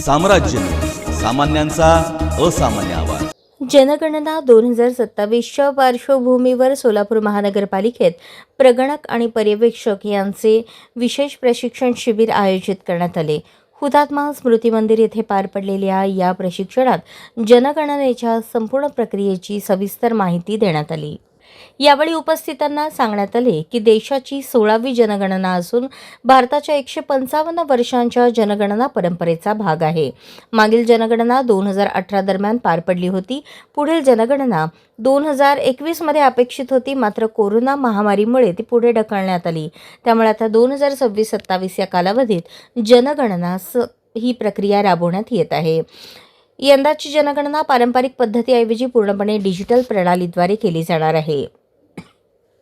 साम्राज्य, सामान्यांचा असामान्य आवाज. जनगणना 2027च्या पार्श्वभूमीवर सोलापूर महानगरपालिकेत प्रगणक आणि पर्यवेक्षक यांचे विशेष प्रशिक्षण शिबिर आयोजित करण्यात आले. हुतात्मा स्मृती मंदिर येथे पार पडलेल्या या प्रशिक्षणात जनगणनेच्या संपूर्ण प्रक्रियेची सविस्तर माहिती देण्यात आली. यावेळी उपस्थितांना सांगण्यात आले की देशाची 16वी जनगणना असून भारताच्या 155 वर्षांच्या जनगणना परंपरेचा भाग आहे. मागील जनगणना 2018 दरम्यान पार पडली होती. पुढील जनगणना 2021 मध्ये अपेक्षित होती, मात्र कोरोना महामारीमुळे ती पुढे ढकलण्यात आली. त्यामुळे आता 2026-27 या कालावधीत जनगणना ही प्रक्रिया राबवण्यात येत आहे. यंदाची जनगणना पारंपरिक पद्धतीऐवजी पूर्णपणे डिजिटल प्रणालीद्वारे केली जाणार आहे.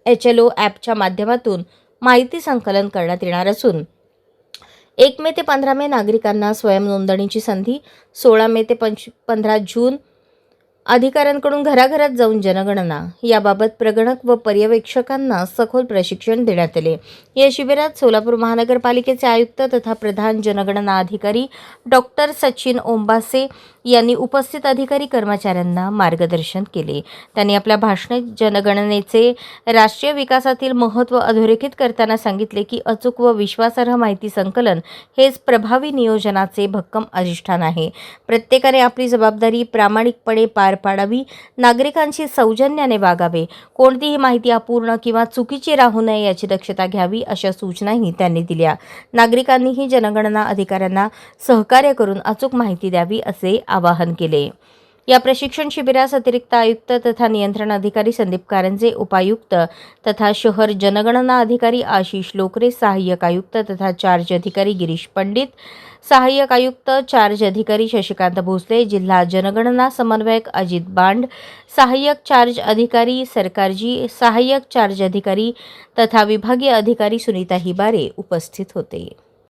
HLO ॲपच्या माध्यमातून माहिती संकलन करण्यात येणार असून 1 मे ते 15 मे नागरिकांना स्वयं नोंदणीची संधी, 16 मे ते 15 जून अधिकाऱ्यांकडून घराघरात जाऊन जनगणना याबाबत प्रगणक व पर्यवेक्षकांना सखोल प्रशिक्षण देण्यात आले. या शिबिरात सोलापूर महानगरपालिकेचे आयुक्त तथा प्रधान जनगणना अधिकारी डॉक्टर सचिन ओंबासे यांनी उपस्थित अधिकारी कर्मचाऱ्यांना मार्गदर्शन केले. त्यांनी आपल्या भाषणात जनगणनेचे राष्ट्रीय विकासातील महत्त्व अधोरेखित करताना सांगितले की अचूक व विश्वासार्ह माहिती संकलन हेच प्रभावी नियोजनाचे भक्कम अधिष्ठान आहे. प्रत्येकाने आपली जबाबदारी प्रामाणिकपणे पार पाडावी, नागरिकांशी सौजन्याने वागावे, कोणतीही माहिती अपूर्ण किंवा चुकीची राहू नये याची दक्षता घ्यावी, अशा सूचनाही त्यांनी दिल्या. नागरिकांनीही जनगणना अधिकाऱ्यांना सहकार्य करून अचूक माहिती द्यावी असे आवाहन केले. या प्रशिक्षण शिबिरास अतिरिक्त आयुक्त तथा नियंत्रण अधिकारी संदीप कारंजे, उपायुक्त तथा शहर जनगणना अधिकारी आशिष लोकरे, सहाय्यक आयुक्त तथा चार्ज अधिकारी गिरीश पंडित, सहाय्यक आयुक्त चार्ज अधिकारी शशिकांत भोसले, जिल्हा जनगणना समन्वयक अजित बांड, सहाय्यक चार्ज अधिकारी सरकारजी, सहाय्यक चार्ज अधिकारी तथा विभागीय अधिकारी सुनीता हिबारे उपस्थित होते.